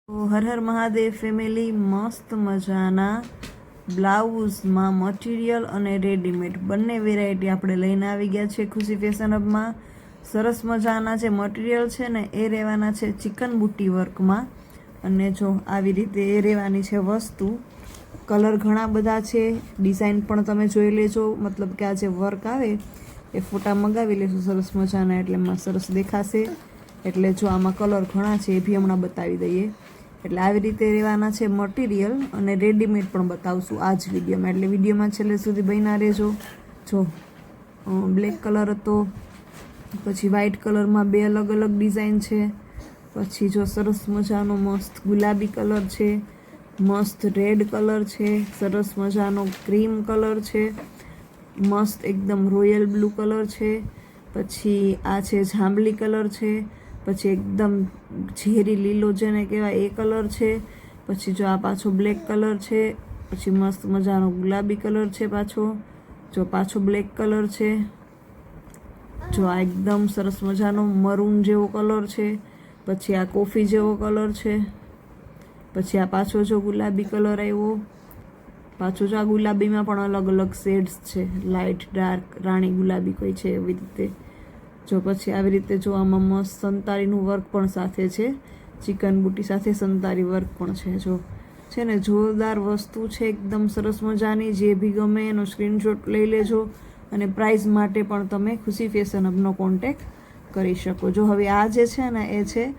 તો હર હર મહાદેવ ફેમિલી, મસ્ત મજાના બ્લાઉઝમાં મટીરિયલ અને રેડીમેડ બંને વેરાયટી આપણે લઈને આવી ગયા છે ખુશી ફેશન હબમાં. સરસ મજાના જે મટીરિયલ છે ને એ રહેવાના છે ચિકન બુટી વર્કમાં. અને જો આવી રીતે એ રહેવાની છે વસ્તુ. કલર ઘણા બધા છે, ડિઝાઇન પણ તમે જોઈ લેજો. મતલબ કે આ જે વર્ક આવે એ ફોટા મંગાવી લેશો સરસ મજાના, એટલે એમાં સરસ દેખાશે. એટલે જો આમાં કલર ઘણા છે એ બી હમણાં બતાવી દઈએ. એટલે આવી રીતે રહેવાના છે મટીરિયલ, અને રેડીમેડ પણ બતાવશું આ જ વિડીયોમાં. એટલે વિડીયોમાં છેલ્લે સુધી બન્યા રહેજો. જો બ્લેક કલર હતો, પછી વ્હાઇટ કલરમાં બે અલગ અલગ ડિઝાઇન છે, પછી જો સરસ મજાનો મસ્ત ગુલાબી કલર છે, મસ્ત રેડ કલર છે, સરસ મજાનો ક્રીમ કલર છે, મસ્ત એકદમ રોયલ બ્લુ કલર છે, પછી આ છે જાંબલી કલર છે, પછી એકદમ ઝેરી લીલો જેને કહેવાય એ કલર છે, પછી જો આ પાછો બ્લેક કલર છે, પછી મસ્ત મજાનો ગુલાબી કલર છે, પાછો બ્લેક કલર છે, જો આ એકદમ સરસ મજાનો મરૂન જેવો કલર છે, પછી આ કોફી જેવો કલર છે, પછી આ પાછો જો ગુલાબી કલર આવ્યો, પાછો જો આ ગુલાબીમાં પણ અલગ અલગ શેડ્સ છે, લાઇટ, ડાર્ક, રાણી ગુલાબી કોઈ છે એવી રીતે. જો પછી આવી રીતે જો આમાં મસ્ત સંતારીનું વર્ક પણ સાથે છે, ચિકન બુટી સાથે સંતારી વર્ક પણ છે. જો છે ને જોરદાર વસ્તુ છે, એકદમ સરસ મજાની. જે બી ગમે એનો સ્ક્રીનશોટ લઈ લેજો, અને પ્રાઇઝ માટે પણ તમે ખુશી ફેશન હબનો કોન્ટેક કરી શકો. જો હવે આ જે છે ને એ છે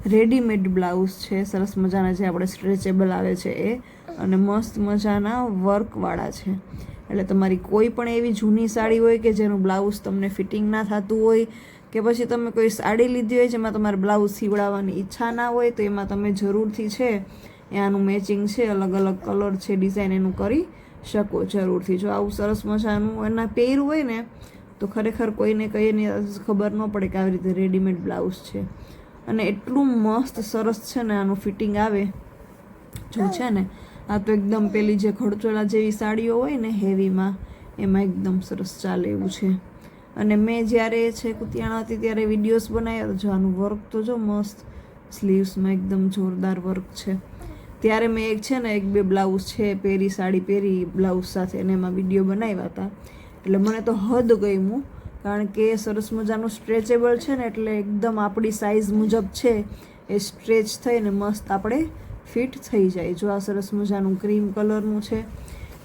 રેડીમેડ બ્લાઉઝ છે, સરસ મજાના જે આપણે સ્ટ્રેચેબલ આવે છે એ, અને મસ્ત મજાના વર્કવાળા છે. એટલે તમારી કોઈ પણ એવી જૂની સાડી હોય કે જેનું બ્લાઉઝ તમને ફિટિંગ ના થતું હોય, કે પછી તમે કોઈ સાડી લીધી હોય જેમાં તમારે બ્લાઉઝ સીવડાવવાની ઈચ્છા ના હોય, તો એમાં તમે જરૂરથી છે એ આનું મેચિંગ છે, અલગ અલગ કલર છે, ડિઝાઇન એનું કરી શકો જરૂરથી. જો આવું સરસ મજાનું એના પહેર્યું હોય ને તો ખરેખર કોઈને કહીને ખબર ન પડે કે આવી રીતે રેડીમેડ બ્લાઉઝ છે. અને એટલું મસ્ત સરસ છે ને આનું ફિટિંગ આવે. જો છે ને આ તો એકદમ પેલી જે ખડચોલા જેવી સાડીઓ હોય ને હેવીમાં, એમાં એકદમ સરસ ચાલે એવું છે. અને મેં જ્યારે છે કુતિયાણા હતી ત્યારે વિડીયોઝ બનાવ્યા, જો આનું વર્ક તો જો મસ્ત, સ્લીવ્સમાં એકદમ જોરદાર વર્ક છે. ત્યારે મેં એક બે બ્લાઉઝ છે પહેરી, સાડી પહેરી બ્લાઉઝ સાથે, અને એમાં વિડીયો બનાવ્યા હતા. એટલે મને તો હદ ગમ્યું, કારણ કે સરસ મજાનું સ્ટ્રેચેબલ છે ને, એટલે એકદમ આપણી સાઇઝ મુજબ છે એ સ્ટ્રેચ થઈને મસ્ત આપણે ફિટ થઈ જાય. જો આ સરસ મજાનું ક્રીમ કલરનું છે.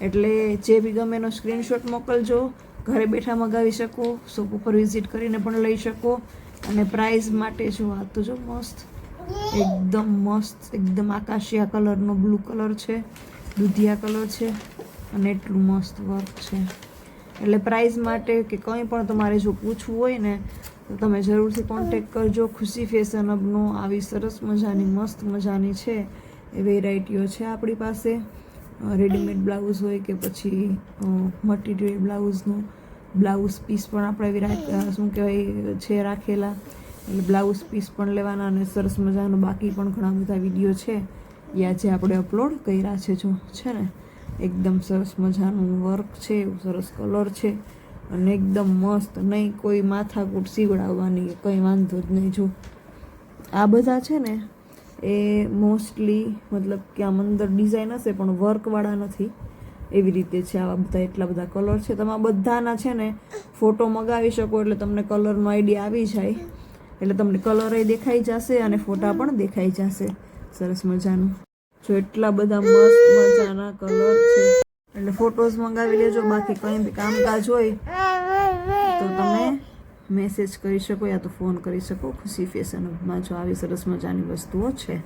એટલે જે બી ગમે એનો સ્ક્રીનશોટ મોકલજો. ઘરે બેઠા મગાવી શકો, શોપ ઉપર વિઝિટ કરીને પણ લઈ શકો. અને પ્રાઇઝ માટે જો આ તો જો મસ્ત, એકદમ મસ્ત, એકદમ આકાશિયા કલરનો બ્લુ કલર છે, દૂધિયા કલર છે, અને એટલું મસ્ત વર્ક છે. એટલે પ્રાઇઝ માટે કે કંઈ પણ તમારે જો પૂછવું હોય ને તો તમે જરૂરથી કોન્ટેક કરજો. ખુશી ફેશન હબનો આવી સરસ મજાની મસ્ત મજાની છે એ વેરાયટીઓ છે આપણી પાસે. રેડીમેડ બ્લાઉઝ હોય કે પછી મટીરિયલ બ્લાઉઝનું બ્લાઉઝ પીસ પણ આપણે શું કહેવાય છે રાખેલા. એટલે બ્લાઉઝ પીસ પણ લેવાના, અને સરસ મજાનું બાકી પણ ઘણા બધા વિડીયો છે એ આજે આપણે અપલોડ કર્યા છે. જો છે ને એકદમ સરસ મજાનું વર્ક છે, એવું સરસ કલર છે, અને એકદમ મસ્ત. નહીં કોઈ માથાકૂટ સીવડાવવાની, કંઈ વાંધો જ નહીં. જો આ બધા છે ને એ મોસ્ટલી મતલબ કે આમ અંદર ડિઝાઇન હશે પણ વર્કવાળા નથી, એવી રીતે છે. આવા બધા એટલા બધા કલર છે. તમે બધાના છે ને ફોટો મગાવી શકો, એટલે તમને કલરનો આઈડિયા આવી જાય. એટલે તમને કલર દેખાઈ જશે અને ફોટા પણ દેખાઈ જશે સરસ મજાનું. જો એટલા બધા મસ્ત મજાના કલર છે, એટલે ફોટોઝ મંગાવી લેજો. બાકી કંઈ બી કામકાજ હોય તો તમે મેસેજ કરી શકો યા તો ફોન કરી શકો. ખુશી ફેશન હબમાં જો આવી સરસ મજાની વસ્તુઓ છે.